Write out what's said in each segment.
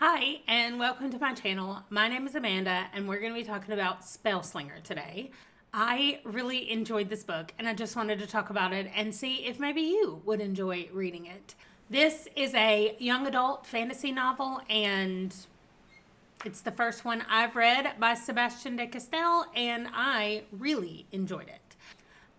Hi, and welcome to my channel. My name is Amanda, and we're going to be talking about Spellslinger today. I really enjoyed this book, and I just wanted to talk about it and see if maybe you would enjoy reading it. This is a young adult fantasy novel, and it's the first one I've read by Sebastian de Castell, and I really enjoyed it.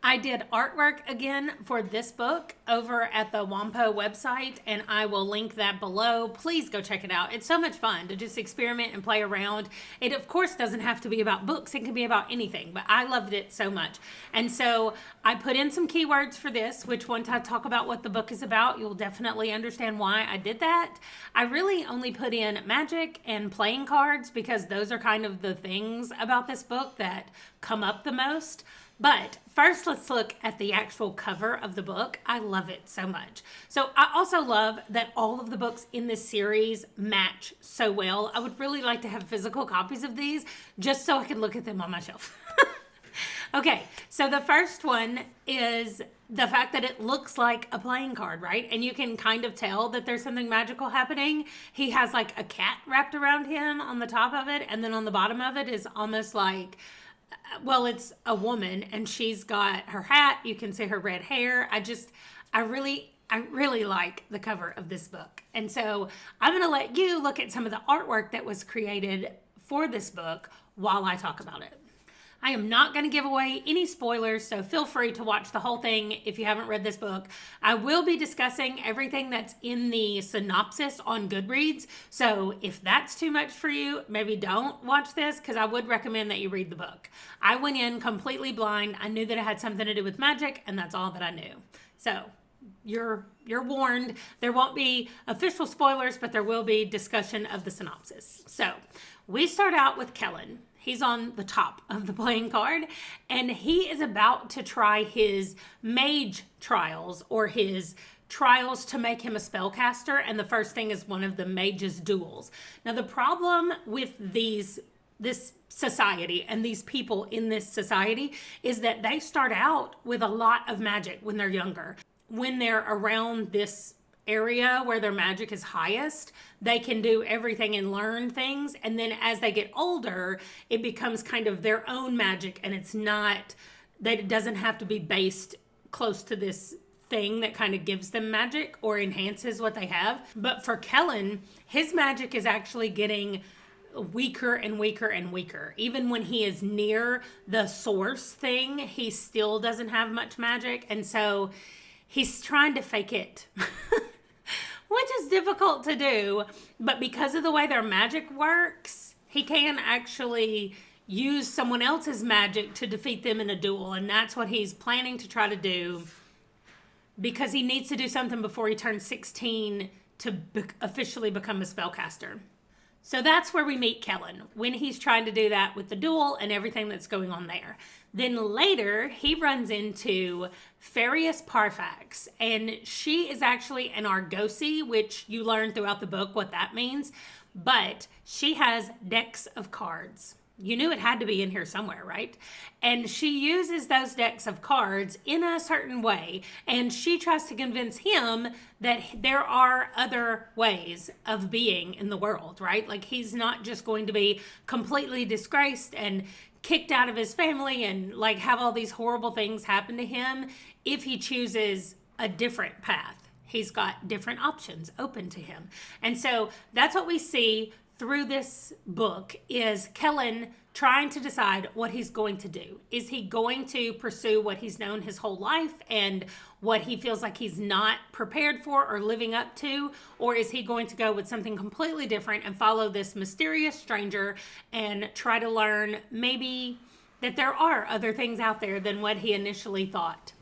I did artwork again for this book over at the Wampo website, and I will link that below. Please go check it out. It's so much fun to just experiment and play around. It, of course, doesn't have to be about books. It can be about anything, but I loved it so much. And so I put in some keywords for this, which once I talk about what the book is about, you'll definitely understand why I did that. I really only put in magic and playing cards because those are kind of the things about this book that come up the most. But first, let's look at the actual cover of the book. I love it so much. So I also love that all of the books in this series match so well. I would really like to have physical copies of these just so I can look at them on my shelf. Okay, so the first one is the fact that it looks like a playing card, right? And you can kind of tell that there's something magical happening. He has like a cat wrapped around him on the top of it, and then on the bottom of it is almost like, well, it's a woman, and she's got her hat. You can see her red hair. I really like the cover of this book. And so I'm going to let you look at some of the artwork that was created for this book while I talk about it. I am not going to give away any spoilers, so feel free to watch the whole thing if you haven't read this book. I will be discussing everything that's in the synopsis on Goodreads, so if that's too much for you, maybe don't watch this, because I would recommend that you read the book. I went in completely blind. I knew that it had something to do with magic, and that's all that I knew. So you're warned. There won't be official spoilers, but there will be discussion of the synopsis. So we start out with Kellen. He's on the top of the playing card, and he is about to try his mage trials, or his trials to make him a spellcaster, and the first thing is one of the mage's duels. Now, the problem with this society and these people in this society is that they start out with a lot of magic when they're younger. When they're around this area where their magic is highest, they can do everything and learn things. And then as they get older, it becomes kind of their own magic, and it's not that it doesn't have to be based close to this thing that kind of gives them magic or enhances what they have. But for Kellen, his magic is actually getting weaker and weaker and weaker. Even when he is near the source thing, he still doesn't have much magic. And so he's trying to fake it. Which is difficult to do, but because of the way their magic works, he can actually use someone else's magic to defeat them in a duel, and that's what he's planning to try to do, because he needs to do something before he turns 16 to officially become a spellcaster. So that's where we meet Kellen, when he's trying to do that with the duel and everything that's going on there. Then later, he runs into Farius Parfax, and she is actually an Argosi, which you learn throughout the book what that means, but she has decks of cards. You knew it had to be in here somewhere, right? And she uses those decks of cards in a certain way, and she tries to convince him that there are other ways of being in the world, right? Like, he's not just going to be completely disgraced and kicked out of his family and like have all these horrible things happen to him if he chooses a different path. He's got different options open to him. And so that's what we see through this book, is Kellen trying to decide what he's going to do. Is he going to pursue what he's known his whole life and what he feels like he's not prepared for or living up to? Or is he going to go with something completely different and follow this mysterious stranger and try to learn maybe that there are other things out there than what he initially thought?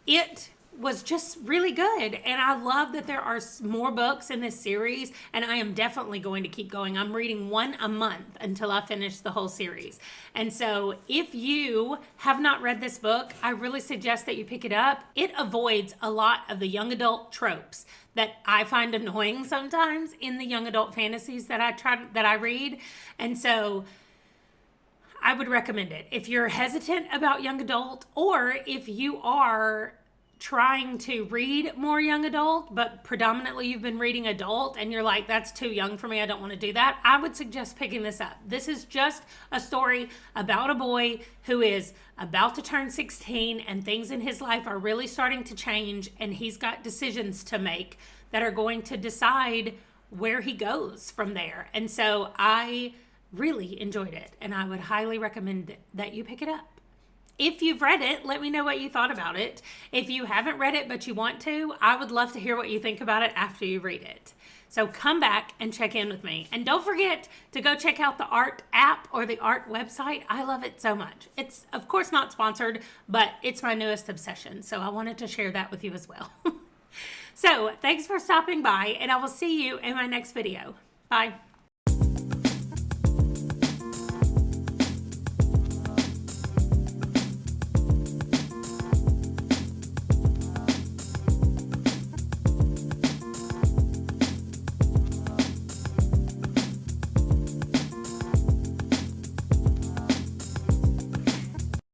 It was just really good, and I love that there are more books in this series, and I am definitely going to keep going. I'm reading one a month until I finish the whole series. And so if you have not read this book, I really suggest that you pick it up. It avoids a lot of the young adult tropes that I find annoying sometimes in the young adult fantasies that I read. And so I would recommend it if you're hesitant about young adult, or if you are trying to read more young adult, but predominantly you've been reading adult and you're like, that's too young for me, I don't want to do that, I would suggest picking this up. This is just a story about a boy who is about to turn 16 and things in his life are really starting to change, and he's got decisions to make that are going to decide where he goes from there. And so I really enjoyed it, and I would highly recommend that you pick it up. If you've read it, let me know what you thought about it. If you haven't read it but you want to, I would love to hear what you think about it after you read it. So come back and check in with me. And don't forget to go check out the Art app or the Art website. I love it so much. It's, of course, not sponsored, but it's my newest obsession. So I wanted to share that with you as well. So thanks for stopping by, and I will see you in my next video. Bye.